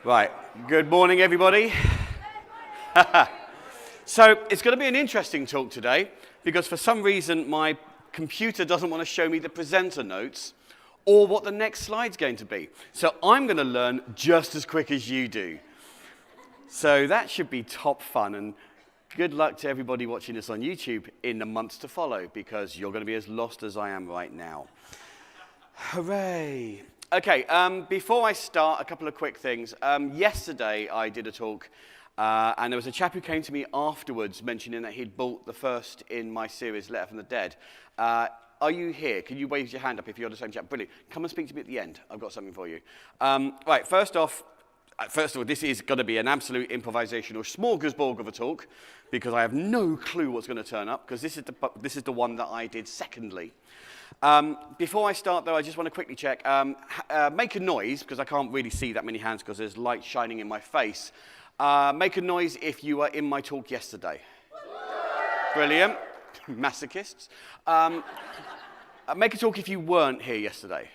Right, good morning everybody. So it's going to be an interesting talk today because for some reason my computer doesn't want to show me the presenter notes or what the next slide's going to be. So I'm going to learn just as quick as you do. So that should be top fun, and good luck to everybody watching this on YouTube in the months to follow because you're going to be as lost as I am right now. Hooray. Okay, before I start, a couple of quick things. Yesterday I did a talk, and there was a chap who came to me afterwards mentioning that he'd bought the first in my series, Letter from the Dead. Are you here? Can you wave your hand up if you're the same chap? Brilliant. Come and speak to me at the end. I've got something for you. Right, first of all, this is going to be an absolute improvisational smorgasbord of a talk because I have no clue what's going to turn up because this is the one that I did secondly. Before I start, though, I just want to quickly check. Make a noise, because I can't really see that many hands because there's light shining in my face. Make a noise if you were in my talk yesterday. Brilliant. Masochists. Make a talk if you weren't here yesterday.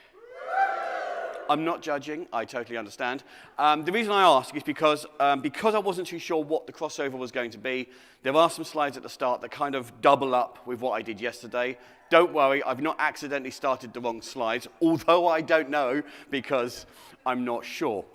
I'm not judging. I totally understand. The reason I ask is because I wasn't too sure what the crossover was going to be. There are some slides at the start that kind of double up with what I did yesterday. Don't worry, I've not accidentally started the wrong slides, although I don't know because I'm not sure.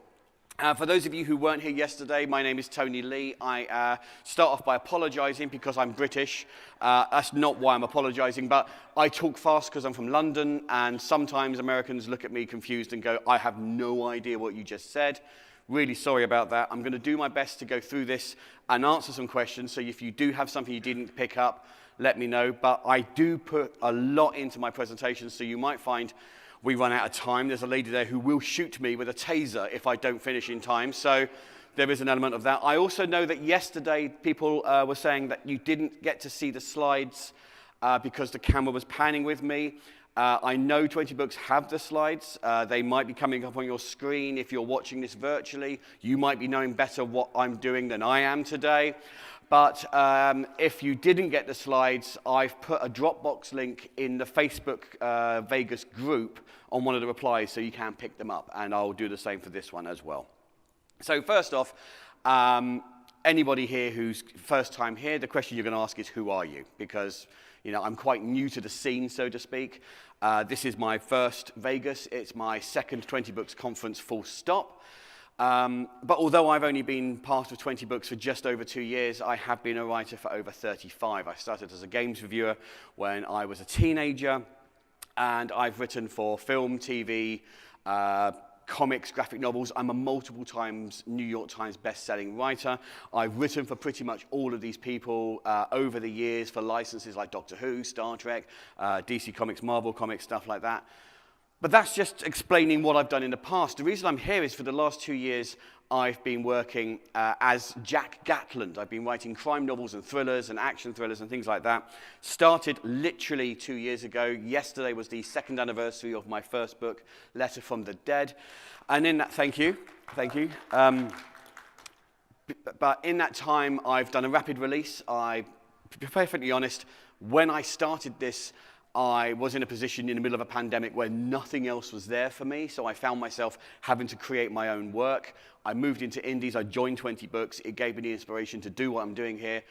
For those of you who weren't here yesterday, my name is Tony Lee. I start off by apologizing because I'm British. That's not why I'm apologizing, but I talk fast because I'm from London, and sometimes Americans look at me confused and go, I have no idea what you just said. Really sorry about that. I'm going to do my best to go through this and answer some questions, so if you do have something you didn't pick up, let me know. But I do put a lot into my presentation, so you might find we run out of time. There's a lady there who will shoot me with a taser if I don't finish in time, so there is an element of that. I also know that yesterday people were saying that you didn't get to see the slides because the camera was panning with me. I know 20Books have the slides. They might be coming up on your screen if you're watching this virtually. You might be knowing better what I'm doing than I am today. But if you didn't get the slides, I've put a Dropbox link in the Facebook Vegas group on one of the replies so you can pick them up, and I'll do the same for this one as well. So first off, anybody here who's first time here, the question you're going to ask is, who are you? Because I'm quite new to the scene, so to speak. This is my first Vegas. It's my second 20Books conference, full stop. But although I've only been part of 20Books for just over 2 years, I have been a writer for over 35. I started as a games reviewer when I was a teenager, and I've written for film, TV, comics, graphic novels. I'm a multiple times New York Times best-selling writer. I've written for pretty much all of these people over the years for licenses like Doctor Who, Star Trek, DC Comics, Marvel Comics, stuff like that. But that's just explaining what I've done in the past. The reason I'm here is for the last 2 years, I've been working as Jack Gatland. I've been writing crime novels and thrillers and action thrillers and things like that. Started literally 2 years ago. Yesterday was the second anniversary of my first book, Letter from the Dead. And in that, thank you. But in that time, I've done a rapid release. To be perfectly honest, when I started this, I was in a position in the middle of a pandemic where nothing else was there for me, so I found myself having to create my own work. I moved into indies, I joined 20Books, it gave me the inspiration to do what I'm doing here.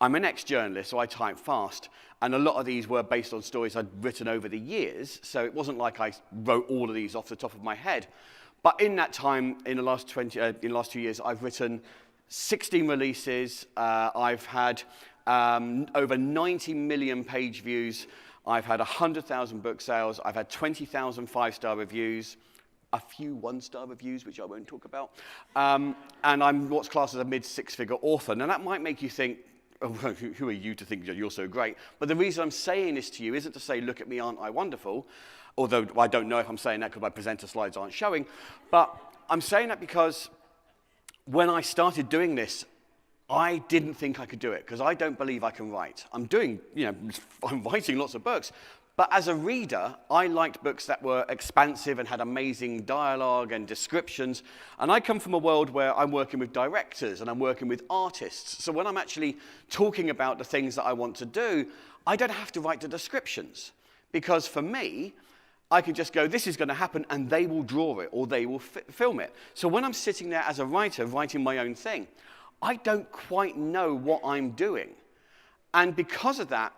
I'm an ex-journalist, so I type fast, and a lot of these were based on stories I'd written over the years, so it wasn't like I wrote all of these off the top of my head. But in that time, in the last 2 years, I've written 16 releases, I've had over 90 million page views, I've had 100,000 book sales, I've had 20,000 five-star reviews, a few one-star reviews, which I won't talk about, and I'm what's classed as a mid-six-figure author. Now that might make you think, oh, who are you to think you're so great? But the reason I'm saying this to you isn't to say, look at me, aren't I wonderful? Although I don't know if I'm saying that because my presenter slides aren't showing, but I'm saying that because when I started doing this, I didn't think I could do it because I don't believe I can write. I'm writing lots of books. But as a reader, I liked books that were expansive and had amazing dialogue and descriptions. And I come from a world where I'm working with directors and I'm working with artists. So when I'm actually talking about the things that I want to do, I don't have to write the descriptions. Because for me, I could just go, this is going to happen, and they will draw it, or they will film it. So when I'm sitting there as a writer, writing my own thing, I don't quite know what I'm doing. And because of that,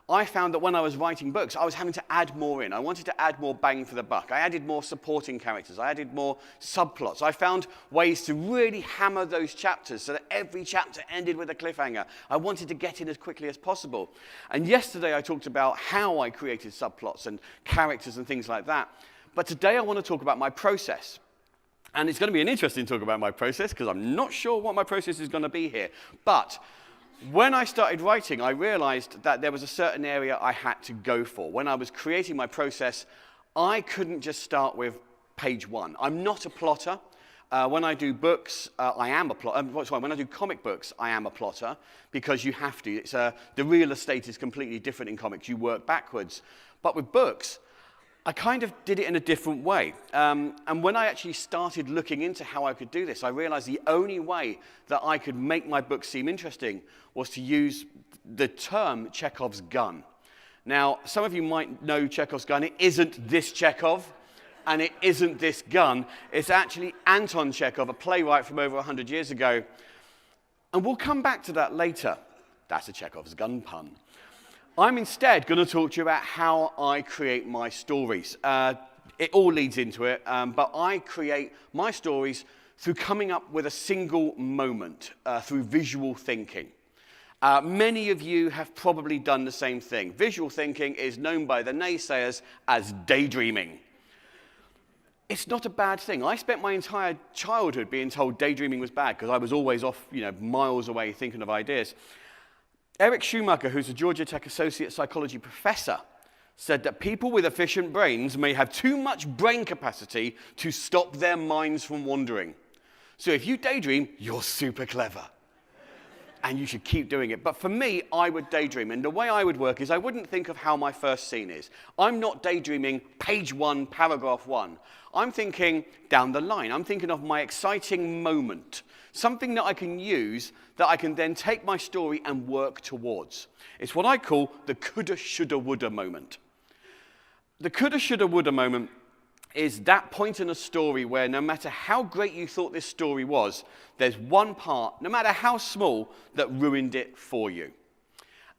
I found that when I was writing books, I was having to add more in. I wanted to add more bang for the buck. I added more supporting characters. I added more subplots. I found ways to really hammer those chapters so that every chapter ended with a cliffhanger. I wanted to get in as quickly as possible. And yesterday I talked about how I created subplots and characters and things like that. But today I want to talk about my process. And it's going to be an interesting talk about my process because I'm not sure what my process is going to be here. But when I started writing, I realized that there was a certain area I had to go for. When I was creating my process, I couldn't just start with page 1. I'm not a plotter. When I do books, I am a plotter. When I do comic books, I am a plotter because you have to. The real estate is completely different in comics. You work backwards. But with books, I kind of did it in a different way. And when I actually started looking into how I could do this, I realized the only way that I could make my book seem interesting was to use the term Chekhov's gun. Now, some of you might know Chekhov's gun. It isn't this Chekhov, and it isn't this gun. It's actually Anton Chekhov, a playwright from over 100 years ago. And we'll come back to that later. That's a Chekhov's gun pun. I'm instead going to talk to you about how I create my stories. It all leads into it, but I create my stories through coming up with a single moment, through visual thinking. Many of you have probably done the same thing. Visual thinking is known by the naysayers as daydreaming. It's not a bad thing. I spent my entire childhood being told daydreaming was bad because I was always off, miles away thinking of ideas. Eric Schumacher, who's a Georgia Tech associate psychology professor, said that people with efficient brains may have too much brain capacity to stop their minds from wandering. So if you daydream, you're super clever. And you should keep doing it. But for me, I would daydream. And the way I would work is I wouldn't think of how my first scene is. I'm not daydreaming page 1, paragraph 1. I'm thinking down the line. I'm thinking of my exciting moment. Something that I can use that I can then take my story and work towards. It's what I call the coulda, shoulda, woulda moment. The coulda, shoulda, woulda moment is that point in a story where no matter how great you thought this story was, there's one part, no matter how small, that ruined it for you.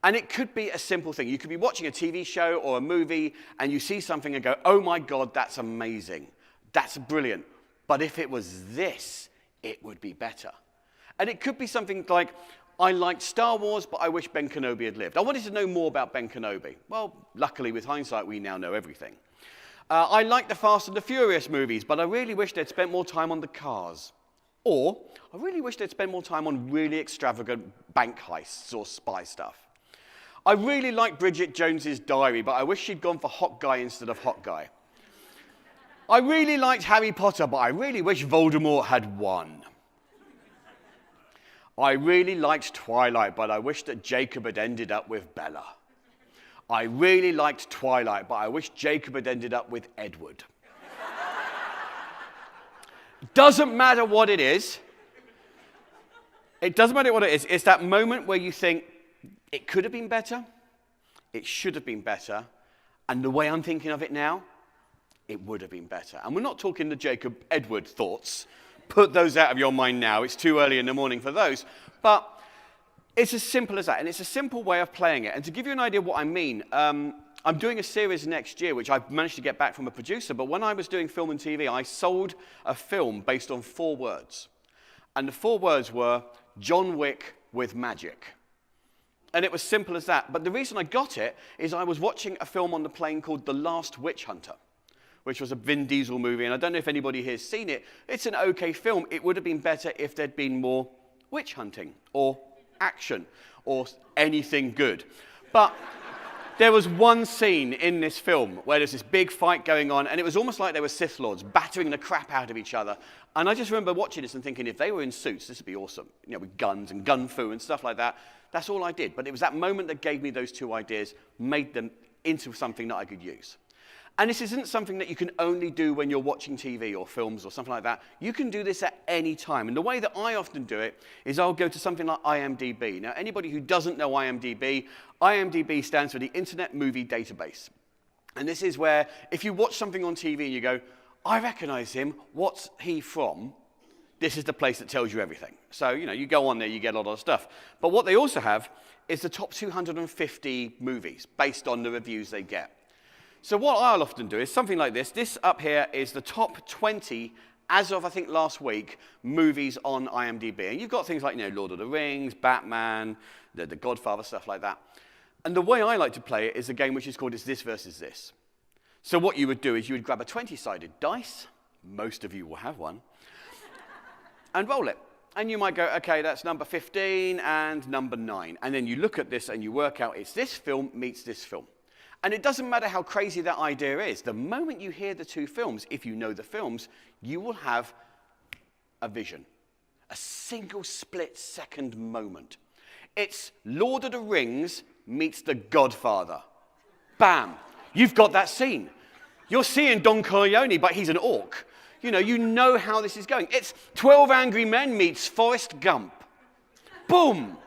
And it could be a simple thing. You could be watching a TV show or a movie and you see something and go, oh my God, that's amazing. That's brilliant. But if it was this, it would be better. And it could be something like, I liked Star Wars, but I wish Ben Kenobi had lived. I wanted to know more about Ben Kenobi. Well, luckily, with hindsight, we now know everything. I liked the Fast and the Furious movies, but I really wish they'd spent more time on the cars. Or, I really wish they'd spent more time on really extravagant bank heists or spy stuff. I really liked Bridget Jones's Diary, but I wish she'd gone for Hot Guy instead of Hot Guy. I really liked Harry Potter, but I really wish Voldemort had won. I really liked Twilight, but I wish that Jacob had ended up with Bella. I really liked Twilight, but I wish Jacob had ended up with Edward. Doesn't matter what it is. It doesn't matter what it is. It's that moment where you think, it could have been better, it should have been better, and the way I'm thinking of it now, it would have been better. And we're not talking the Jacob Edward thoughts. Put those out of your mind now. It's too early in the morning for those. But it's as simple as that, and it's a simple way of playing it. And to give you an idea of what I mean, I'm doing a series next year, which I've managed to get back from a producer, but when I was doing film and TV, I sold a film based on 4 words. And the 4 words were, John Wick with magic. And it was simple as that. But the reason I got it is I was watching a film on the plane called The Last Witch Hunter, which was a Vin Diesel movie, and I don't know if anybody here has seen it. It's an okay film. It would have been better if there'd been more witch hunting, or action, or anything good. But there was one scene in this film where there's this big fight going on, and it was almost like they were Sith Lords battering the crap out of each other. And I just remember watching this and thinking, if they were in suits, this would be awesome. With guns and gun fu and stuff like that. That's all I did. But it was that moment that gave me those 2 ideas, made them into something that I could use. And this isn't something that you can only do when you're watching TV or films or something like that. You can do this at any time. And the way that I often do it is I'll go to something like IMDb. Now, anybody who doesn't know IMDb, IMDb stands for the Internet Movie Database. And this is where, if you watch something on TV and you go, I recognize him, what's he from? This is the place that tells you everything. So, you go on there, you get a lot of stuff. But what they also have is the top 250 movies based on the reviews they get. So what I'll often do is something like this. This up here is the top 20, as of, I think, last week, movies on IMDb. And you've got things like, Lord of the Rings, Batman, the Godfather, stuff like that. And the way I like to play it is a game which is called It's This versus This. So what you would do is you would grab a 20-sided dice. Most of you will have one. And roll it. And you might go, okay, that's number 15 and number 9. And then you look at this and you work out it's this film meets this film. And it doesn't matter how crazy that idea is. The moment you hear the two films, if you know the films, you will have a vision. A single split-second moment. It's Lord of the Rings meets The Godfather. Bam. You've got that scene. You're seeing Don Corleone, but he's an orc. You know how this is going. It's 12 Angry Men meets Forrest Gump. Boom.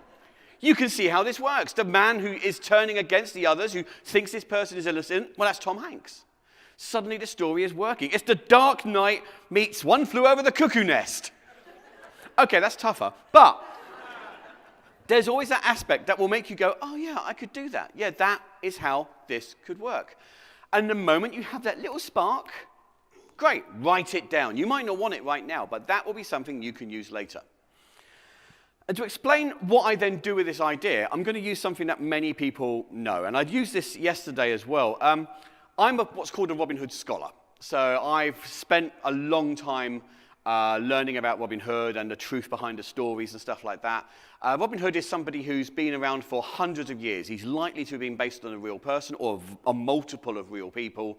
You can see how this works. The man who is turning against the others, who thinks this person is innocent, well, that's Tom Hanks. Suddenly the story is working. It's The Dark Knight meets One Flew Over the Cuckoo Nest. Okay, that's tougher. But there's always that aspect that will make you go, oh, yeah, I could do that. Yeah, that is how this could work. And the moment you have that little spark, great, write it down. You might not want it right now, but that will be something you can use later. And to explain what I then do with this idea, I'm going to use something that many people know. And I'd used this yesterday as well. I'm what's called a Robin Hood scholar. So I've spent a long time learning about Robin Hood and the truth behind the stories and stuff like that. Robin Hood is somebody who's been around for hundreds of years. He's likely to have been based on a real person or a multiple of real people.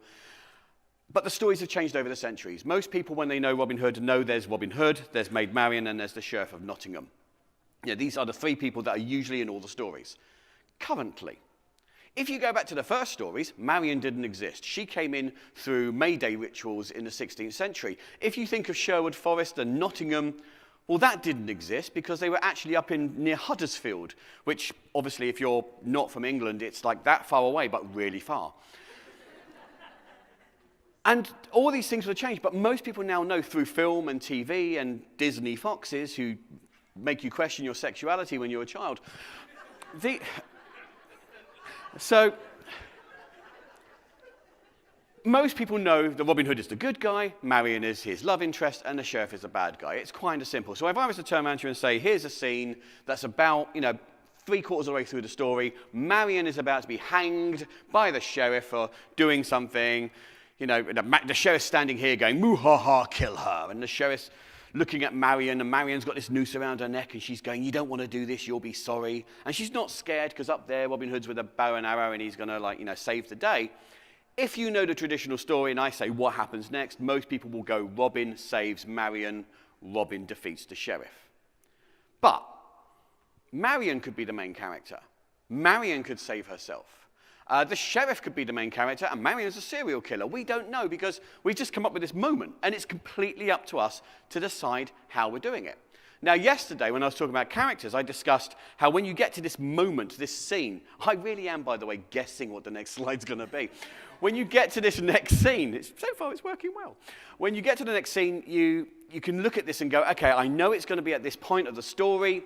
But the stories have changed over the centuries. Most people, when they know Robin Hood, know there's Robin Hood, there's Maid Marian, and there's the Sheriff of Nottingham. These are the three people that are usually in all the stories. Currently, if you go back to the first stories, Marian didn't exist. She came in through May Day rituals in the 16th century. If you think of Sherwood Forest and Nottingham, well, that didn't exist because they were actually up near Huddersfield, which obviously, if you're not from England, it's like that far away, but really far. And all these things will change, but most people now know through film and TV and Disney Foxes, who make you question your sexuality when you're a child. So, most people know that Robin Hood is the good guy, Marian is his love interest, and the sheriff is the bad guy. It's kind of simple. So if I was to turn around to you and say, here's a scene that's about, 3/4 of the way through the story, Marian is about to be hanged by the sheriff for doing something, the sheriff's standing here going, moo-ha-ha, kill her, and the sheriff's looking at Marian, and Marian's got this noose around her neck, and she's going, you don't want to do this, you'll be sorry. And she's not scared, because up there, Robin Hood's with a bow and arrow, and he's going to, save the day. If you know the traditional story, and I say, what happens next? Most people will go, Robin saves Marian, Robin defeats the sheriff. But Marian could be the main character. Marian could save herself. The sheriff could be the main character, and Marian's a serial killer. We don't know because we've just come up with this moment, and it's completely up to us to decide how we're doing it. Now, yesterday, when I was talking about characters, I discussed how when you get to this moment, this scene, I really am, by the way, guessing what the next slide's going to be. When you get to this next scene, so far it's working well. When you get to the next scene, you can look at this and go, okay, I know it's going to be at this point of the story.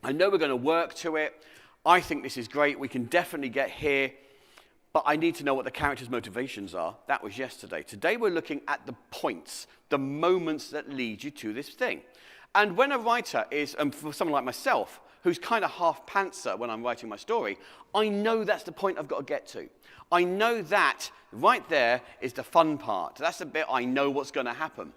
I know we're going to work to it. I think this is great. We can definitely get here. But I need to know what the character's motivations are. That was yesterday. Today we're looking at the points, the moments that lead you to this thing. And when a writer is, for someone like myself, who's kind of half pantser when I'm writing my story, I know that's the point I've got to get to. I know that right there is the fun part. That's the bit I know what's going to happen.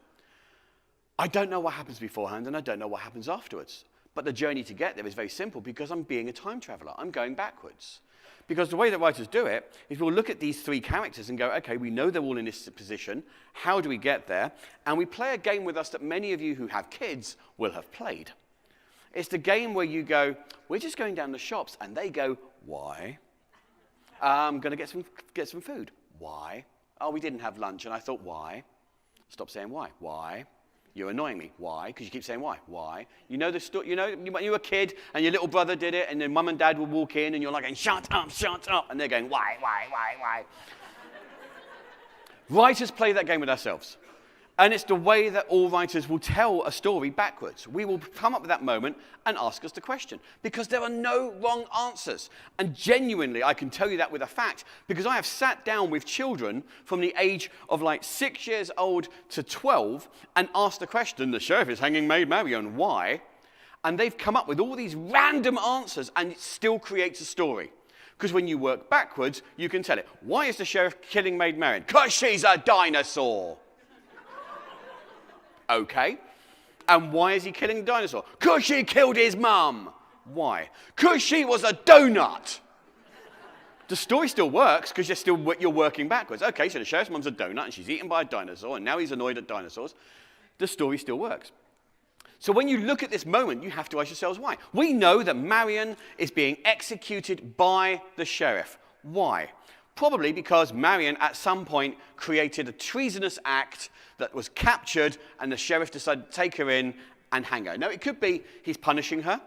I don't know what happens beforehand, and I don't know what happens afterwards. But the journey to get there is very simple because I'm being a time traveler. I'm going backwards. Because the way that writers do it is we'll look at these three characters and go, okay, we know they're all in this position. How do we get there? And we play a game with us that many of you who have kids will have played. It's the game where you go, we're just going down the shops, and they go, why? I'm going to get some food. Why? Oh, we didn't have lunch, and I thought, why? Stop saying why. Why? You're annoying me. Why? Because you keep saying why. Why? You know the story. When you were a kid and your little brother did it, and then mum and dad would walk in, and you're like, shut up, and they're going, why? Writers play that game with ourselves. And it's the way that all writers will tell a story backwards. We will come up with that moment and ask us the question, because there are no wrong answers. And genuinely, I can tell you that with a fact, because I have sat down with children from the age of like 6 years old to 12 and asked the question, the sheriff is hanging Maid Marian, why? And they've come up with all these random answers, and it still creates a story. Because when you work backwards, you can tell it. Why is the sheriff killing Maid Marian? Because she's a dinosaur. Okay. And why is he killing the dinosaur? Because she killed his mum. Why? Because she was a donut. The story still works because you're working backwards. Okay, so the sheriff's mum's a donut and she's eaten by a dinosaur and now he's annoyed at dinosaurs. The story still works. So when you look at this moment, you have to ask yourselves why. We know that Marian is being executed by the sheriff. Why? Probably because Marian at some point created a treasonous act that was captured and the sheriff decided to take her in and hang her. Now, it could be he's punishing her.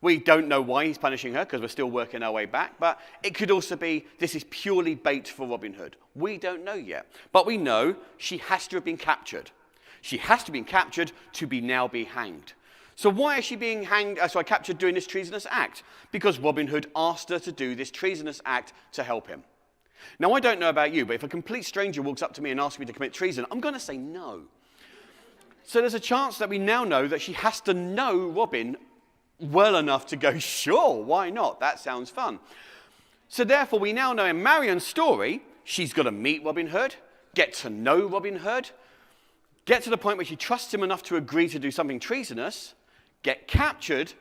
We don't know why he's punishing her because we're still working our way back. But it could also be this is purely bait for Robin Hood. We don't know yet. But we know she has to have been captured. She has to have been captured to now be hanged. So why is she being captured doing this treasonous act? Because Robin Hood asked her to do this treasonous act to help him. Now, I don't know about you, but if a complete stranger walks up to me and asks me to commit treason, I'm going to say no. So there's a chance that we now know that she has to know Robin well enough to go, sure, why not? That sounds fun. So therefore, we now know in Marian's story, she's got to meet Robin Hood, get to know Robin Hood, get to the point where she trusts him enough to agree to do something treasonous, get captured,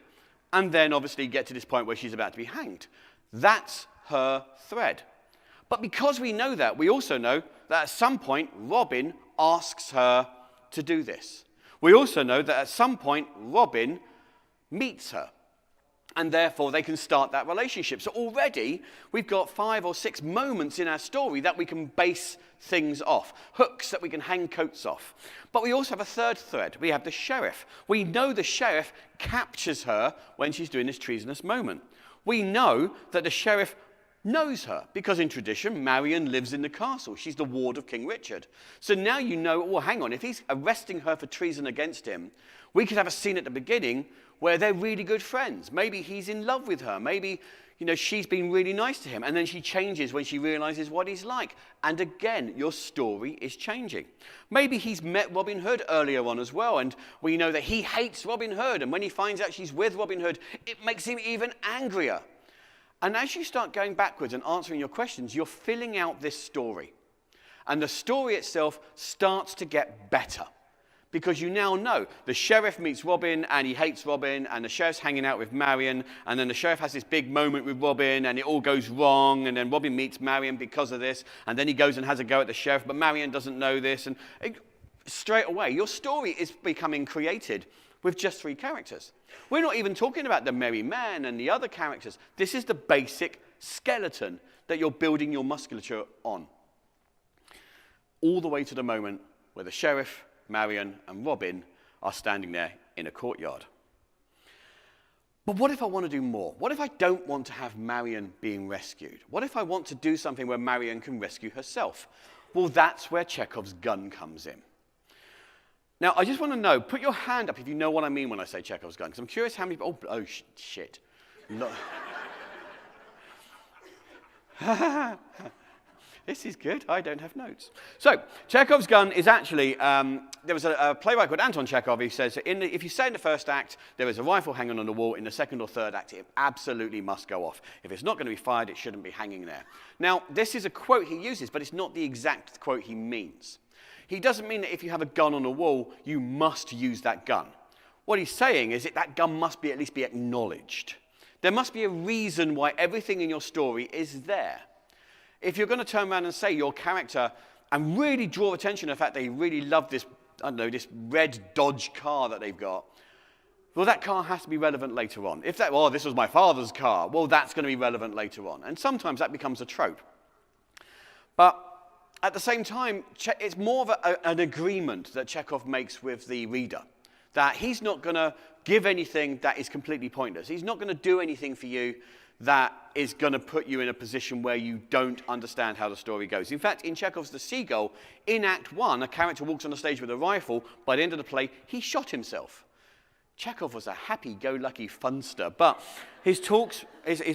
and then obviously get to this point where she's about to be hanged. That's her thread. But because we know that, we also know that at some point, Robin asks her to do this. We also know that at some point, Robin meets her. And therefore, they can start that relationship. So already, we've got 5 or 6 moments in our story that we can base things off. Hooks that we can hang coats off. But we also have a third thread. We have the sheriff. We know the sheriff captures her when she's doing this treasonous moment. We know that the sheriff knows her, because in tradition, Marian lives in the castle. She's the ward of King Richard. So now you know, well, hang on, if he's arresting her for treason against him, we could have a scene at the beginning where they're really good friends. Maybe he's in love with her. Maybe, she's been really nice to him. And then she changes when she realizes what he's like. And again, your story is changing. Maybe he's met Robin Hood earlier on as well, and we know that he hates Robin Hood. And when he finds out she's with Robin Hood, it makes him even angrier. And as you start going backwards and answering your questions, you're filling out this story. And the story itself starts to get better. Because you now know the sheriff meets Robin and he hates Robin, and the sheriff's hanging out with Marian, and then the sheriff has this big moment with Robin and it all goes wrong, and then Robin meets Marian because of this, and then he goes and has a go at the sheriff, but Marian doesn't know this, and straight away your story is becoming created with just 3 characters. We're not even talking about the merry men and the other characters. This is the basic skeleton that you're building your musculature on. All the way to the moment where the sheriff, Marian, and Robin are standing there in a courtyard. But what if I want to do more? What if I don't want to have Marian being rescued? What if I want to do something where Marian can rescue herself? Well, that's where Chekhov's gun comes in. Now, I just want to know, put your hand up if you know what I mean when I say Chekhov's gun, because I'm curious how many people, shit. This is good, I don't have notes. So, Chekhov's gun is actually, there was a playwright called Anton Chekhov. He says, if you say in the first act, there is a rifle hanging on the wall, in the second or third act, it absolutely must go off. If it's not going to be fired, it shouldn't be hanging there. Now, this is a quote he uses, but it's not the exact quote he means. He doesn't mean that if you have a gun on a wall, you must use that gun. What he's saying is that gun must at least be acknowledged. There must be a reason why everything in your story is there. If you're going to turn around and say your character and really draw attention to the fact they really love this, this red Dodge car that they've got, well, that car has to be relevant later on. If this was my father's car, well, that's going to be relevant later on. And sometimes that becomes a trope. But at the same time, it's more of an agreement that Chekhov makes with the reader, that he's not going to give anything that is completely pointless. He's not going to do anything for you that is going to put you in a position where you don't understand how the story goes. In fact, in Chekhov's The Seagull, in Act 1, a character walks on the stage with a rifle. By the end of the play, he shot himself. Chekhov was a happy-go-lucky funster, but his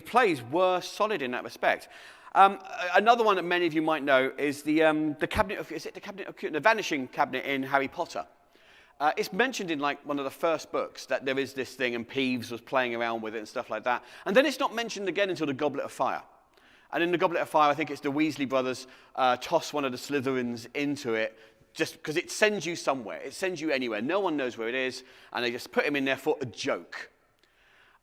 plays were solid in that respect. Another one that many of you might know is the Vanishing Cabinet in Harry Potter. It's mentioned in like one of the first books that there is this thing, and Peeves was playing around with it and stuff like that. And then it's not mentioned again until the Goblet of Fire. And in the Goblet of Fire, I think it's the Weasley brothers toss one of the Slytherins into it, just because it sends you somewhere. It sends you anywhere. No one knows where it is, and they just put him in there for a joke.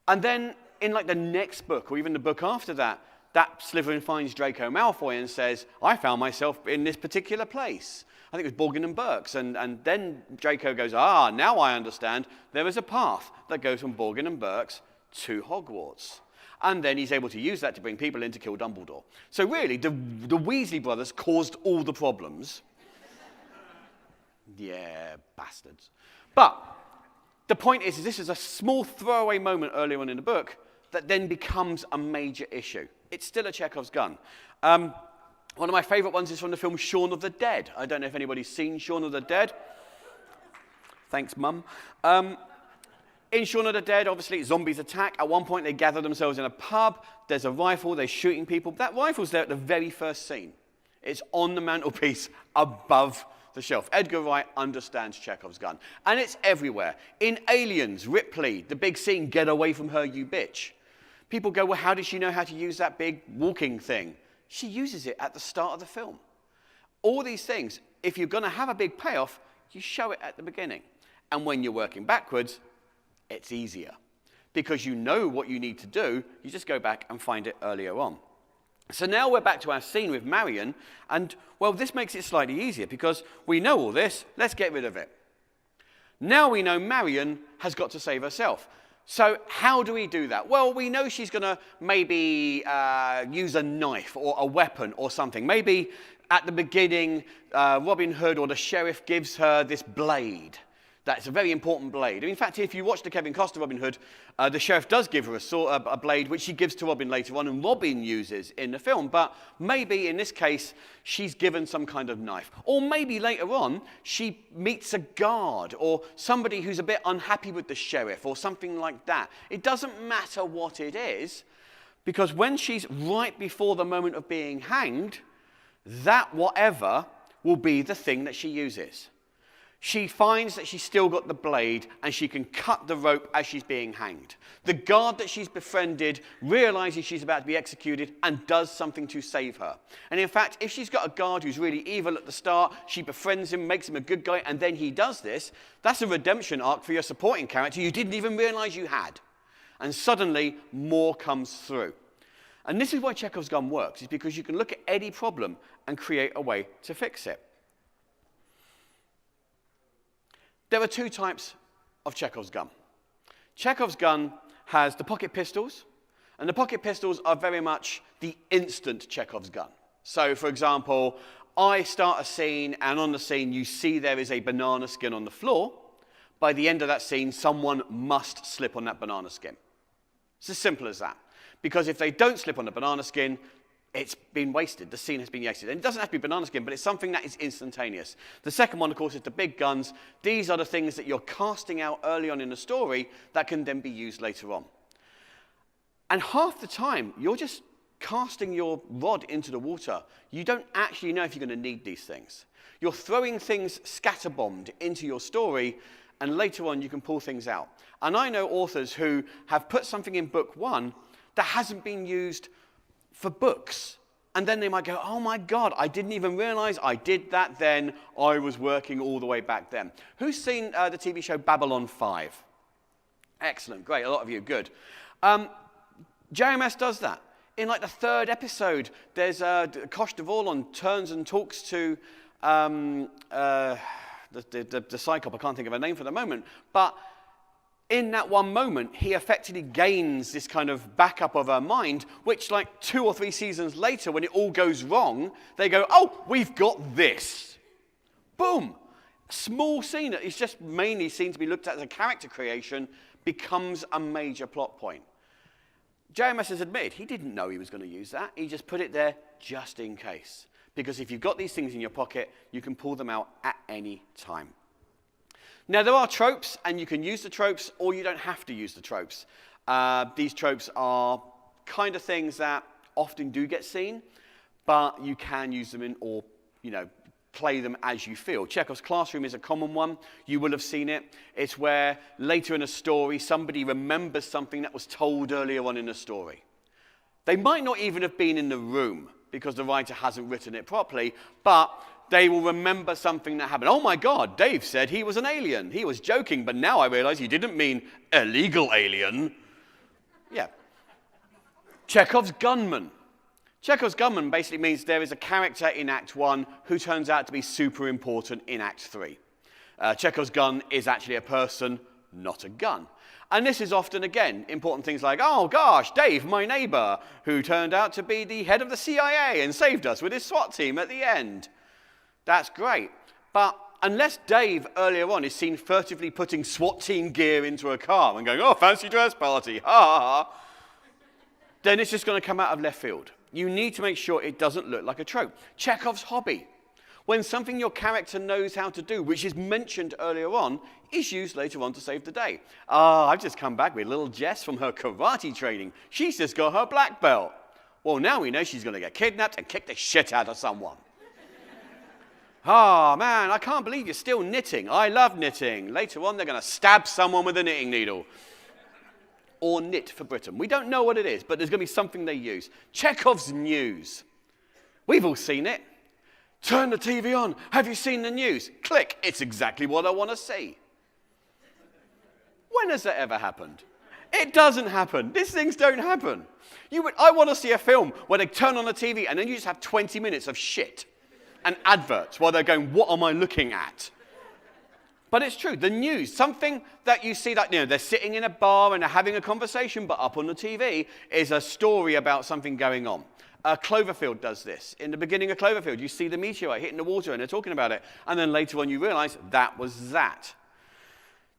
And then in like the next book, or even the book after that, that Slytherin finds Draco Malfoy and says, I found myself in this particular place. I think it was Borgin and Burke's. And then Draco goes, now I understand. There is a path that goes from Borgin and Burke's to Hogwarts. And then he's able to use that to bring people in to kill Dumbledore. So really, the Weasley brothers caused all the problems. Yeah, bastards. But the point is this is a small throwaway moment earlier on in the book that then becomes a major issue. It's still a Chekhov's gun. One of my favorite ones is from the film Shaun of the Dead. I don't know if anybody's seen Shaun of the Dead. Thanks, Mum. In Shaun of the Dead, obviously, zombies attack. At one point, they gather themselves in a pub. There's a rifle. They're shooting people. That rifle's there at the very first scene. It's on the mantelpiece above the shelf. Edgar Wright understands Chekhov's gun. And it's everywhere. In Aliens, Ripley, the big scene, get away from her, you bitch. People go, well, how does she know how to use that big walking thing? She uses it at the start of the film. All these things, if you're going to have a big payoff, you show it at the beginning. And when you're working backwards, it's easier. Because you know what you need to do, you just go back and find it earlier on. So now we're back to our scene with Marion, and, well, this makes it slightly easier because we know all this, let's get rid of it. Now we know Marion has got to save herself. So how do we do that? Well, we know she's going to maybe use a knife or a weapon or something. Maybe at the beginning, Robin Hood or the sheriff gives her this blade. That's a very important blade. In fact, if you watch the Kevin Costner Robin Hood, the sheriff does give her a blade, which she gives to Robin later on, and Robin uses in the film. But maybe in this case, she's given some kind of knife. Or maybe later on, she meets a guard or somebody who's a bit unhappy with the sheriff or something like that. It doesn't matter what it is, because when she's right before the moment of being hanged, that whatever will be the thing that she uses. She finds that she's still got the blade and she can cut the rope as she's being hanged. The guard that she's befriended realizes she's about to be executed and does something to save her. And in fact, if she's got a guard who's really evil at the start, she befriends him, makes him a good guy, and then he does this, that's a redemption arc for your supporting character you didn't even realize you had. And suddenly, more comes through. And this is why Chekhov's gun works, is because you can look at any problem and create a way to fix it. There are two types of Chekhov's gun. Chekhov's gun has the pocket pistols, and the pocket pistols are very much the instant Chekhov's gun. So, for example, I start a scene, and on the scene you see there is a banana skin on the floor. By the end of that scene, someone must slip on that banana skin. It's as simple as that. Because if they don't slip on the banana skin, it's been wasted. The scene has been wasted. And it doesn't have to be banana skin, but it's something that is instantaneous. The second one, of course, is the big guns. These are the things that you're casting out early on in the story that can then be used later on. And half the time, you're just casting your rod into the water. You don't actually know if you're going to need these things. You're throwing things scatterbombed into your story, and later on you can pull things out. And I know authors who have put something in book one that hasn't been used for books. And then they might go, oh my God, I didn't even realize I did that then. I was working all the way back then. Who's seen the TV show Babylon 5? Excellent, great, a lot of you, good. JMS does that. In like the third episode, there's Kosh Devorlon turns and talks to the Psychop. I can't think of a name for the moment. But in that one moment, he effectively gains this kind of backup of her mind, which like 2 or 3 seasons later, when it all goes wrong, they go, oh, we've got this. Boom. Small scene that is just mainly seen to be looked at as a character creation becomes a major plot point. JMS has admitted he didn't know he was going to use that. He just put it there just in case. Because if you've got these things in your pocket, you can pull them out at any time. Now, there are tropes, and you can use the tropes, or you don't have to use the tropes. These tropes are kind of things that often do get seen, but you can use them in, or, play them as you feel. Chekhov's classroom is a common one. You will have seen it. It's where later in a story, somebody remembers something that was told earlier on in a story. They might not even have been in the room because the writer hasn't written it properly, but they will remember something that happened. Oh my God, Dave said he was an alien. He was joking, but now I realize he didn't mean illegal alien. Yeah. Chekhov's gunman. Chekhov's gunman basically means there is a character in Act 1 who turns out to be super important in Act 3. Chekhov's gun is actually a person, not a gun. And this is often, again, important things like, oh gosh, Dave, my neighbor, who turned out to be the head of the CIA and saved us with his SWAT team at the end. That's great. But unless Dave earlier on is seen furtively putting SWAT team gear into a car and going, oh, fancy dress party, ha ha ha, then it's just going to come out of left field. You need to make sure it doesn't look like a trope. Chekhov's hobby. When something your character knows how to do, which is mentioned earlier on, is used later on to save the day. I've just come back with little Jess from her karate training. She's just got her black belt. Well, now we know she's going to get kidnapped and kick the shit out of someone. Man, I can't believe you're still knitting. I love knitting. Later on, they're going to stab someone with a knitting needle. Or knit for Britain. We don't know what it is, but there's going to be something they use. Chekhov's news. We've all seen it. Turn the TV on. Have you seen the news? Click. It's exactly what I want to see. When has that ever happened? It doesn't happen. These things don't happen. I want to see a film where they turn on the TV and then you just have 20 minutes of shit and adverts while they're going, what am I looking at? But it's true, the news, something that you see that, they're sitting in a bar and they're having a conversation, but up on the TV is a story about something going on. Cloverfield does this. In the beginning of Cloverfield, you see the meteorite hitting the water and they're talking about it. And then later on you realize that was that.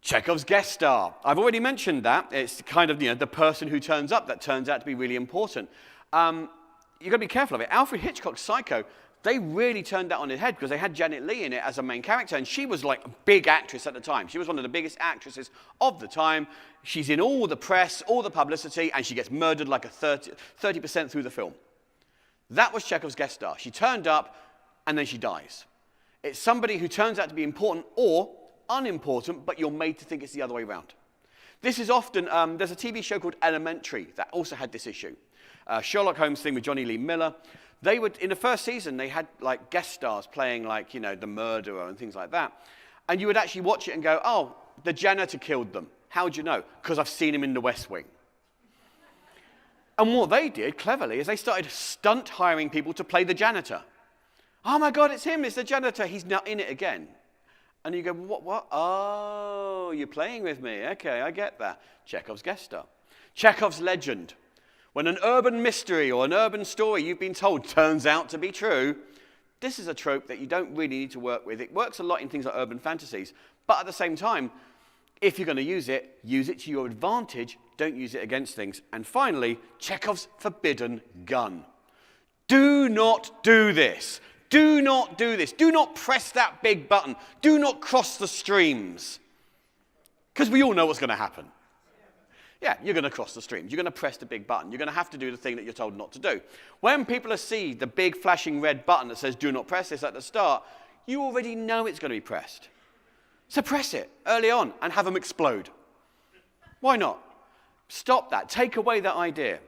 Chekhov's guest star. I've already mentioned that. It's kind of, the person who turns up that turns out to be really important. You've got to be careful of it. Alfred Hitchcock's Psycho, they really turned that on its head because they had Janet Leigh in it as a main character, and she was like a big actress at the time. She was one of the biggest actresses of the time. She's in all the press, all the publicity, and she gets murdered like a 30% through the film. That was Chekhov's guest star. She turned up, and then she dies. It's somebody who turns out to be important or unimportant, but you're made to think it's the other way around. This is often, there's a TV show called Elementary that also had this issue. Sherlock Holmes thing with Johnny Lee Miller. They would, in the first season, they had like guest stars playing like, the murderer and things like that. And you would actually watch it and go, oh, the janitor killed them. How'd you know? Because I've seen him in the West Wing. And what they did, cleverly, is they started stunt hiring people to play the janitor. Oh my God, it's him, it's the janitor. He's now in it again. And you go, what? Oh, you're playing with me. Okay, I get that. Chekhov's guest star. Chekhov's legend. When an urban mystery or an urban story you've been told turns out to be true, this is a trope that you don't really need to work with. It works a lot in things like urban fantasies. But at the same time, if you're going to use it to your advantage. Don't use it against things. And finally, Chekhov's forbidden gun. Do not do this. Do not do this. Do not press that big button. Do not cross the streams. Because we all know what's going to happen. Yeah, you're going to cross the streams. You're going to press the big button. You're going to have to do the thing that you're told not to do. When people see the big flashing red button that says do not press this at the start, you already know it's going to be pressed. So press it early on and have them explode. Why not? Stop that. Take away that idea.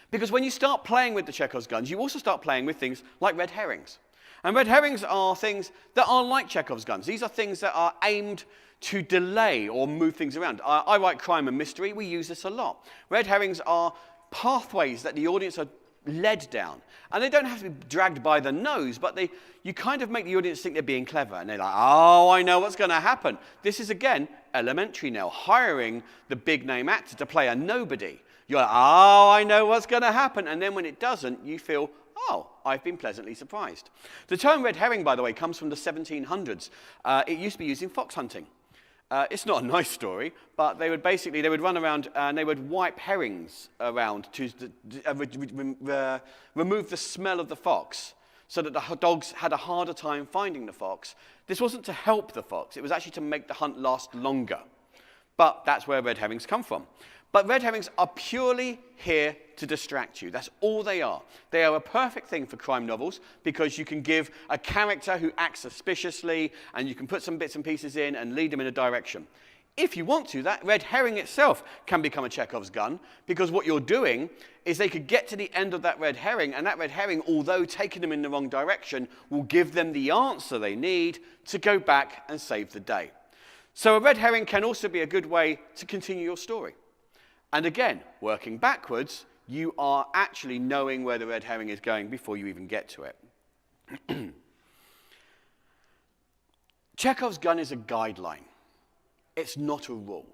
Because when you start playing with the Chekhov's guns, you also start playing with things like red herrings. And red herrings are things that are like Chekhov's guns. These are things that are aimed to delay or move things around. I write crime and mystery. We use this a lot. Red herrings are pathways that the audience are led down. And they don't have to be dragged by the nose, but you kind of make the audience think they're being clever. And they're like, oh, I know what's going to happen. This is, again, Elementary now, hiring the big-name actor to play a nobody. You're like, oh, I know what's going to happen. And then when it doesn't, you feel, oh, I've been pleasantly surprised. The term red herring, by the way, comes from the 1700s. It used to be used in fox hunting. It's not a nice story, but they would run around and they would wipe herrings around to remove the smell of the fox so that the dogs had a harder time finding the fox. This wasn't to help the fox, it was actually to make the hunt last longer. But that's where red herrings come from. But red herrings are purely here to distract you. That's all they are. They are a perfect thing for crime novels because you can give a character who acts suspiciously and you can put some bits and pieces in and lead them in a direction. If you want to, that red herring itself can become a Chekhov's gun because what you're doing is they could get to the end of that red herring and that red herring, although taking them in the wrong direction, will give them the answer they need to go back and save the day. So a red herring can also be a good way to continue your story. And again, working backwards, you are actually knowing where the red herring is going before you even get to it. Chekhov's gun is a guideline. It's not a rule.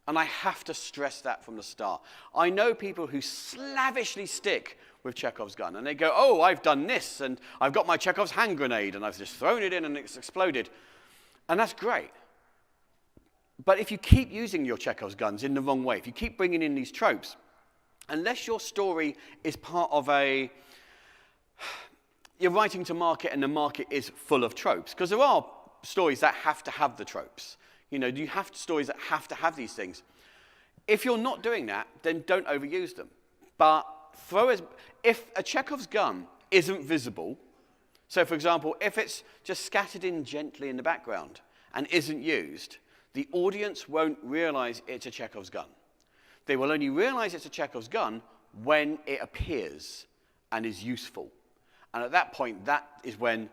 And I have to stress that from the start. I know people who slavishly stick with Chekhov's gun. And they go, oh, I've done this, and I've got my Chekhov's hand grenade, and I've just thrown it in and it's exploded. And that's great. But if you keep using your Chekhov's guns in the wrong way, if you keep bringing in these tropes, unless your story is part of you're writing to market and the market is full of tropes, because there are stories that have to have the tropes. You know, you have stories that have to have these things. If you're not doing that, then don't overuse them. But if a Chekhov's gun isn't visible, so for example, if it's just scattered in gently in the background and isn't used, the audience won't realize it's a Chekhov's gun. They will only realize it's a Chekhov's gun when it appears and is useful. And at that point, that is when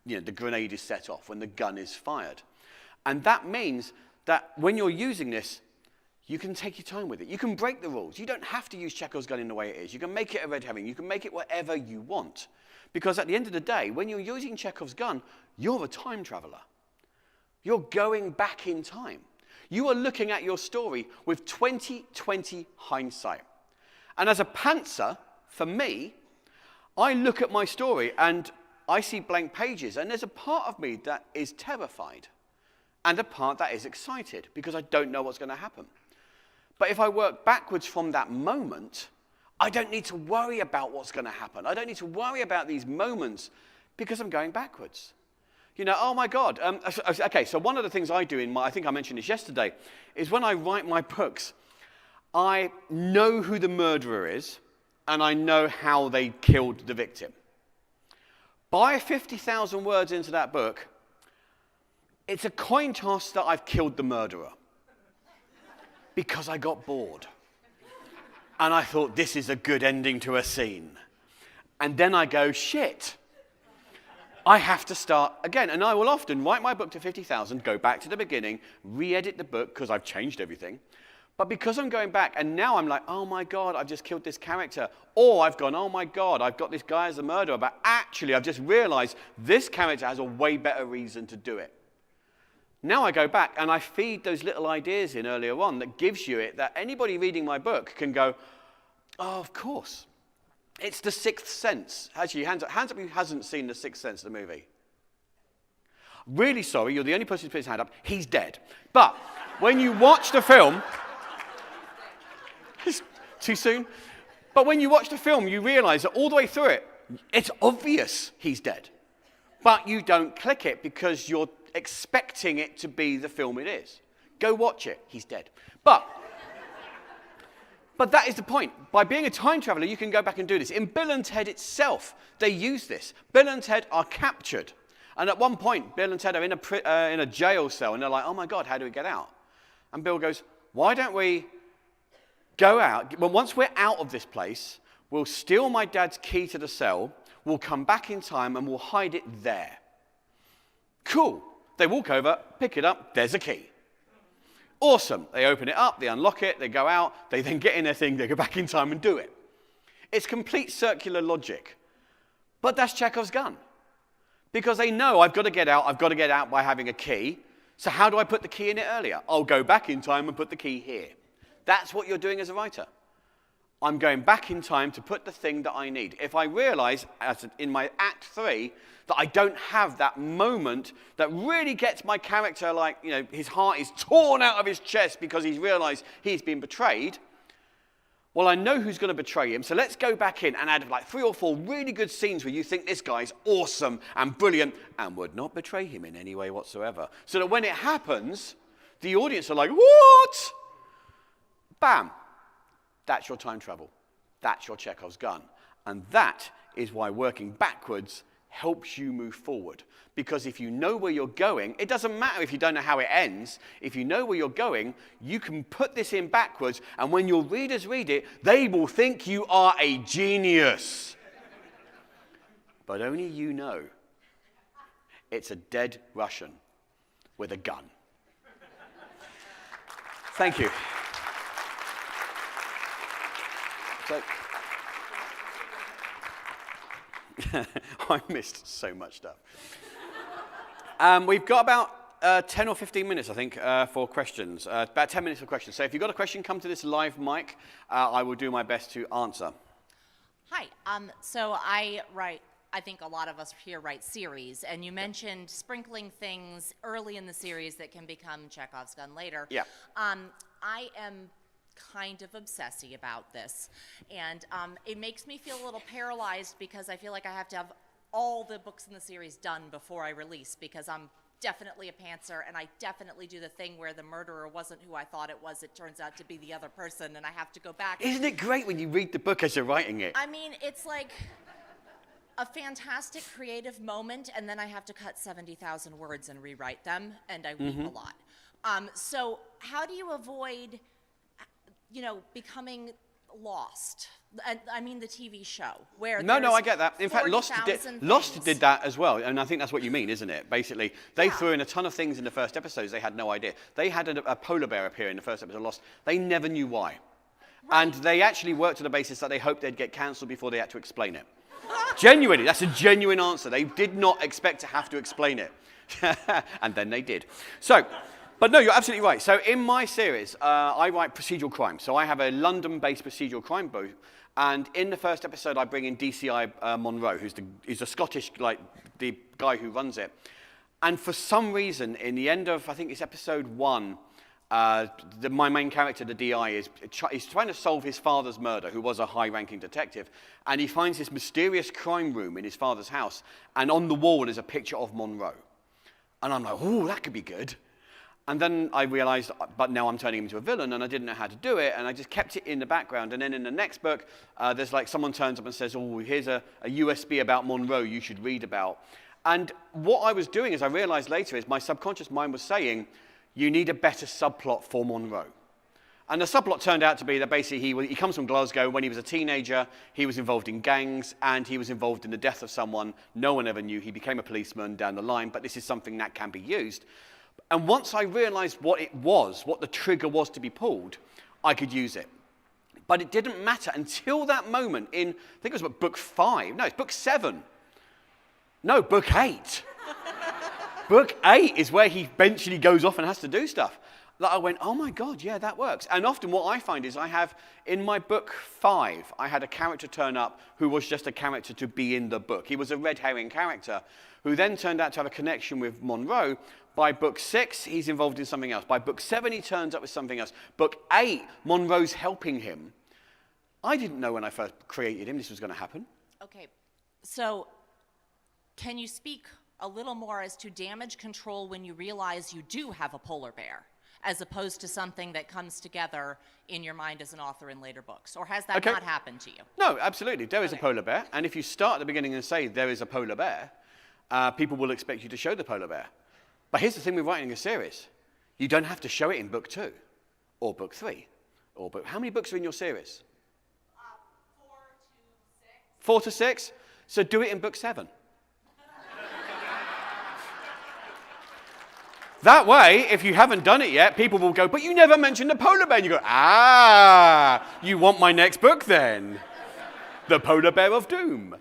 the grenade is set off, when the gun is fired. And that means that when you're using this, you can take your time with it. You can break the rules. You don't have to use Chekhov's gun in the way it is. You can make it a red herring. You can make it whatever you want. Because at the end of the day, when you're using Chekhov's gun, you're a time traveler. You're going back in time. You are looking at your story with 20/20 hindsight. And as a pantser, for me, I look at my story and I see blank pages, and there's a part of me that is terrified and a part that is excited because I don't know what's going to happen. But if I work backwards from that moment, I don't need to worry about what's going to happen. I don't need to worry about these moments because I'm going backwards. Oh my God. Okay, so one of the things I do I think I mentioned this yesterday, is when I write my books, I know who the murderer is, and I know how they killed the victim. By 50,000 words into that book, it's a coin toss that I've killed the murderer. Because I got bored. And I thought, this is a good ending to a scene. And then I go, shit. I have to start again. And I will often write my book to 50,000, go back to the beginning, re-edit the book because I've changed everything. But because I'm going back and now I'm like, oh my God, I've just killed this character. Or I've gone, oh my God, I've got this guy as a murderer. But actually, I've just realized this character has a way better reason to do it. Now I go back and I feed those little ideas in earlier on that gives you it, that anybody reading my book can go, oh, of course. It's The Sixth Sense. Actually, hands up who hasn't seen The Sixth Sense, the movie. Really sorry, you're the only person who's put his hand up. He's dead. But when you watch the film, it's too soon. But when you watch the film, you realize that all the way through it, it's obvious he's dead. But you don't click it because you're expecting it to be the film it is. Go watch it. He's dead. But that is the point. By being a time traveler, you can go back and do this. In Bill and Ted itself, they use this. Bill and Ted are captured. And at one point, Bill and Ted are in a jail cell, and they're like, oh my God, how do we get out? And Bill goes, why don't we go out? Well, once we're out of this place, we'll steal my dad's key to the cell, we'll come back in time, and we'll hide it there. Cool. They walk over, pick it up, there's a key. Awesome. They open it up, they unlock it, they go out, they then get in their thing, they go back in time and do it. It's complete circular logic. But that's Chekhov's gun. Because they know I've got to get out by having a key. So how do I put the key in it earlier? I'll go back in time and put the key here. That's what you're doing as a writer. I'm going back in time to put the thing that I need. If I realize, as in my Act 3, that I don't have that moment that really gets my character, like, you know, his heart is torn out of his chest because he's realized he's been betrayed, well, I know who's going to betray him, so let's go back in and add like 3 or 4 really good scenes where you think this guy's awesome and brilliant and would not betray him in any way whatsoever. So that when it happens, the audience are like, what? Bam. That's your time travel. That's your Chekhov's gun. And that is why working backwards helps you move forward. Because if you know where you're going, it doesn't matter if you don't know how it ends. If you know where you're going, you can put this in backwards, and when your readers read it, they will think you are a genius. But only you know. It's a dead Russian with a gun. Thank you. So, I missed so much stuff. We've got about 10 or 15 minutes, I think, for questions. About 10 minutes for questions. So if you've got a question, come to this live mic. I will do my best to answer. Hi. So I think a lot of us here write series, and you mentioned sprinkling things early in the series that can become Chekhov's gun later. Yeah. I am kind of obsessy about this, and it makes me feel a little paralyzed because I feel like I have to have all the books in the series done before I release, because I'm definitely a pantser, and I definitely do the thing where the murderer wasn't who I thought it was. It turns out to be the other person, and I have to go back. Isn't it great when you read the book as you're writing it? I mean, it's like a fantastic creative moment, and then I have to cut 70,000 words and rewrite them, and I weep a lot. So how do you avoid, becoming lost? I mean the TV show, where No, I get that. In fact, Lost did that as well, and I think that's what you mean, isn't it? Basically, they threw in a ton of things in the first episodes they had no idea. They had a polar bear appear in the first episode of Lost. They never knew why. Right. And they actually worked on the basis that they hoped they'd get cancelled before they had to explain it. Genuinely, that's a genuine answer. They did not expect to have to explain it. And then they did. So, but no, you're absolutely right. So in my series, I write procedural crime. So I have a London-based procedural crime book. And in the first episode, I bring in DCI Monroe, who's a Scottish, like, the guy who runs it. And for some reason, in the end of, I think it's episode 1, my main character, the DI, is trying to solve his father's murder, who was a high-ranking detective. And he finds this mysterious crime room in his father's house. And on the wall is a picture of Monroe. And I'm like, oh, that could be good. And then I realized, but now I'm turning him into a villain, and I didn't know how to do it, and I just kept it in the background. And then in the next book, there's like someone turns up and says, oh, here's a USB about Monroe you should read about. And what I was doing, as I realized later, is my subconscious mind was saying, you need a better subplot for Monroe. And the subplot turned out to be that basically he comes from Glasgow. When he was a teenager, he was involved in gangs, and he was involved in the death of someone no one ever knew. He became a policeman down the line, but this is something that can be used. And once I realized what it was, what the trigger was to be pulled, I could use it. But it didn't matter until that moment in, I think it was book 5. No, it's book 7. No, book 8. Book 8 is where he eventually goes off and has to do stuff. That I went, oh my God, yeah, that works. And often what I find is I have, in my book 5, I had a character turn up who was just a character to be in the book. He was a red herring character who then turned out to have a connection with Monroe. By book 6, he's involved in something else. By book 7, he turns up with something else. Book 8, Monroe's helping him. I didn't know when I first created him this was going to happen. Okay, so can you speak a little more as to damage control when you realize you do have a polar bear, as opposed to something that comes together in your mind as an author in later books? Or has that not happened to you? No, absolutely. There is a polar bear. And if you start at the beginning and say there is a polar bear, people will expect you to show the polar bear. But here's the thing with writing a series. You don't have to show it in book 2 or book 3. Or book. How many books are in your series? 4 to 6. So do it in book 7. That way, if you haven't done it yet, people will go, but you never mentioned the polar bear. And you go, you want my next book then? The Polar Bear of Doom.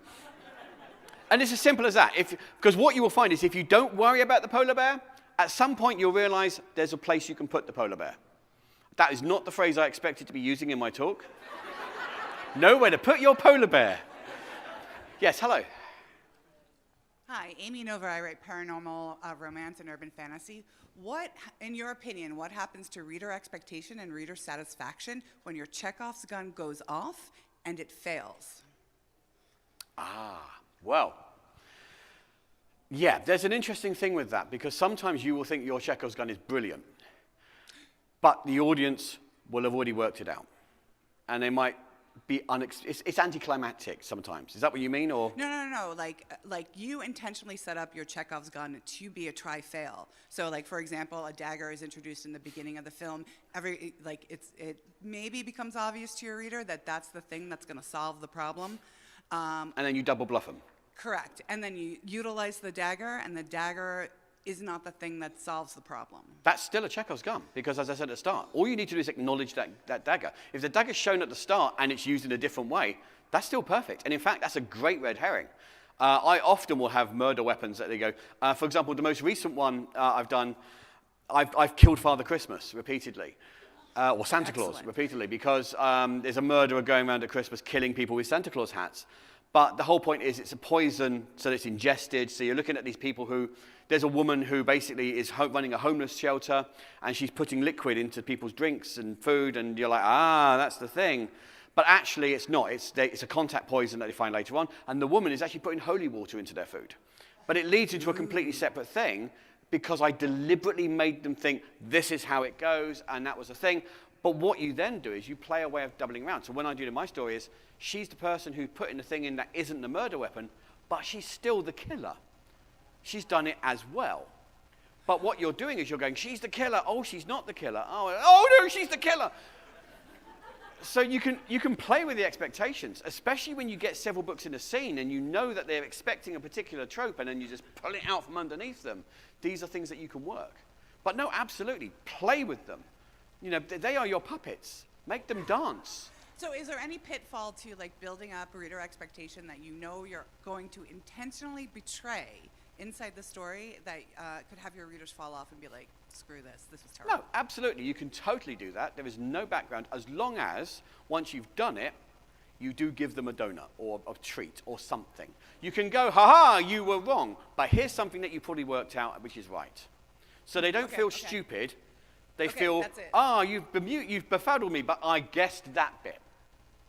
And it's as simple as that. Because what you will find is if you don't worry about the polar bear, at some point you'll realize there's a place you can put the polar bear. That is not the phrase I expected to be using in my talk. Nowhere to put your polar bear. Yes, hello. Hi, Amy Nova. I write paranormal romance and urban fantasy. What, in your opinion, what happens to reader expectation and reader satisfaction when your Chekhov's gun goes off and it fails? Well, yeah, there's an interesting thing with that, because sometimes you will think your Chekhov's gun is brilliant, but the audience will have already worked it out. And they might be it's anticlimactic sometimes. Is that what you mean, or? No. Like you intentionally set up your Chekhov's gun to be a try-fail. So, like, for example, a dagger is introduced in the beginning of the film. It maybe becomes obvious to your reader that that's the thing that's going to solve the problem. And then you double bluff them. Correct. And then you utilize the dagger, and the dagger is not the thing that solves the problem. That's still a Chekhov's gun, because as I said at the start, all you need to do is acknowledge that dagger. If the dagger's shown at the start and it's used in a different way, that's still perfect. And in fact, that's a great red herring. I often will have murder weapons that they go, for example, the most recent one I've done, I've killed Father Christmas repeatedly. Or Santa Claus repeatedly, because there's a murderer going around at Christmas killing people with Santa Claus hats. But the whole point is it's a poison, so it's ingested. So you're looking at these people who, there's a woman who basically is running a homeless shelter, and she's putting liquid into people's drinks and food, and you're like, that's the thing. But actually it's not. It's a contact poison that they find later on, and the woman is actually putting holy water into their food. But it leads into a completely separate thing, because I deliberately made them think this is how it goes, and that was the thing. But what you then do is you play a way of doubling around. So when I do it in my story is, she's the person who's putting the thing in that isn't the murder weapon, but she's still the killer. She's done it as well. But what you're doing is you're going, she's the killer. Oh, she's not the killer. Oh no, she's the killer. So you can play with the expectations, especially when you get several books in a scene and you know that they're expecting a particular trope, and then you just pull it out from underneath them. These are things that you can work. But no, absolutely, play with them. You know, they are your puppets. Make them dance. So is there any pitfall to, like, building up reader expectation that you know you're going to intentionally betray inside the story that could have your readers fall off and be like, screw this is terrible? No, absolutely. You can totally do that. There is no background, as long as, once you've done it, you do give them a donut or a treat or something. You can go, ha-ha, you were wrong, but here's something that you probably worked out which is right. So they don't feel stupid. They feel, you've befuddled me, but I guessed that bit.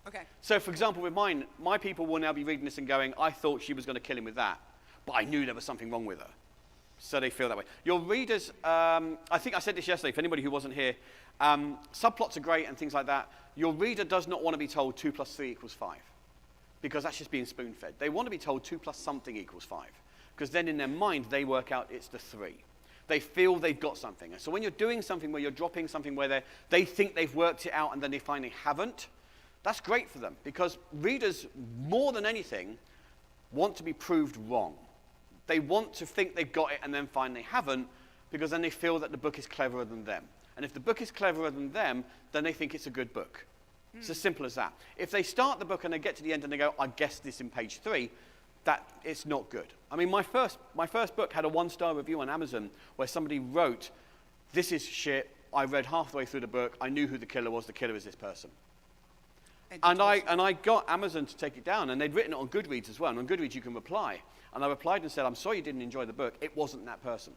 Okay. So, for example, with mine, my people will now be reading this and going, I thought she was going to kill him with that, but I knew there was something wrong with her. So they feel that way. Your readers, I think I said this yesterday, for anybody who wasn't here, subplots are great and things like that. Your reader does not want to be told 2 + 3 = 5, because that's just being spoon-fed. They want to be told 2 + something = 5, because then in their mind, they work out it's the 3. They feel they've got something. And so when you're doing something where you're dropping something where they think they've worked it out and then they find they haven't, that's great for them, because readers, more than anything, want to be proved wrong. They want to think they've got it and then find they haven't, because then they feel that the book is cleverer than them. And if the book is cleverer than them, then they think it's a good book. It's as simple as that. If they start the book and they get to the end and they go, I guessed this in page 3, that it's not good. I mean, my first book had a 1-star review on Amazon where somebody wrote, this is shit, I read halfway through the book, I knew who the killer was, the killer is this person. And I got Amazon to take it down, and they'd written it on Goodreads as well, and on Goodreads you can reply. And I replied and said, I'm sorry you didn't enjoy the book, it wasn't that person.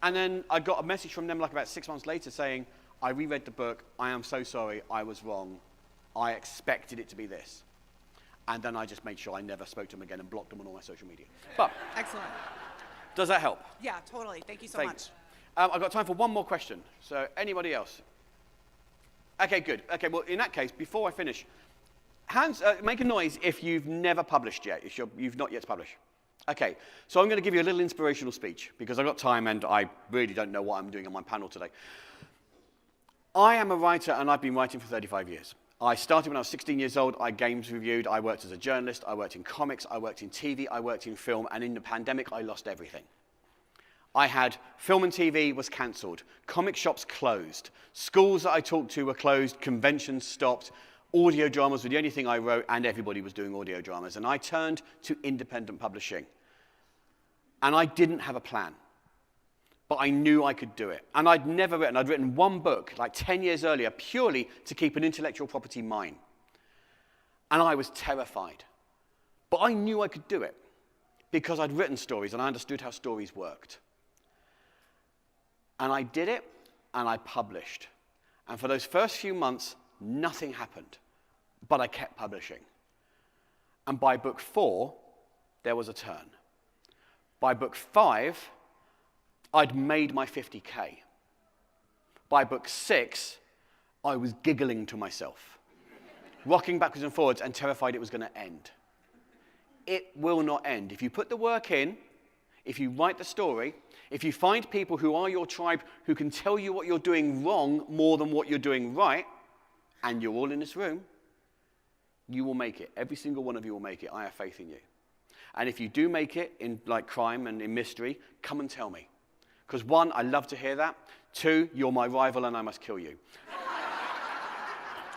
And then I got a message from them like about 6 months later saying, I reread the book, I am so sorry, I was wrong, I expected it to be this. And then I just made sure I never spoke to them again and blocked them on all my social media. But Excellent. Does that help? Yeah, totally. Thank you so Thanks. much. I've got time for one more question. So anybody else? Okay, good. Okay, well, in that case, before I finish, hands, make a noise if you've never published yet, if you've not yet published. Okay, so I'm going to give you a little inspirational speech, because I've got time and I really don't know what I'm doing on my panel today. I am a writer, and I've been writing for 35 years. I started when I was 16 years old. I games reviewed. I worked as a journalist. I worked in comics. I worked in TV. I worked in film. And in the pandemic, I lost everything. I had film and TV was cancelled. Comic shops closed. Schools that I talked to were closed. Conventions stopped. Audio dramas were the only thing I wrote, and everybody was doing audio dramas. And I turned to independent publishing. And I didn't have a plan. but I knew I could do it. And I'd written one book like 10 years earlier purely to keep an intellectual property mine. And I was terrified. But I knew I could do it because I'd written stories and I understood how stories worked. And I did it and I published. And for those first few months, nothing happened, but I kept publishing. And by book 4, there was a turn. By book 5, I'd made my 50K. By book 6, I was giggling to myself, rocking backwards and forwards and terrified it was going to end. It will not end. If you put the work in, if you write the story, if you find people who are your tribe who can tell you what you're doing wrong more than what you're doing right, and you're all in this room, you will make it. Every single one of you will make it. I have faith in you. And if you do make it in like crime and in mystery, come and tell me. Because 1, I love to hear that. 2, you're my rival and I must kill you.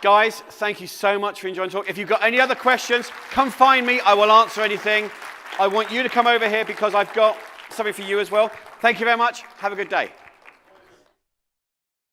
Guys, thank you so much for enjoying the talk. If you've got any other questions, come find me. I will answer anything. I want you to come over here because I've got something for you as well. Thank you very much. Have a good day.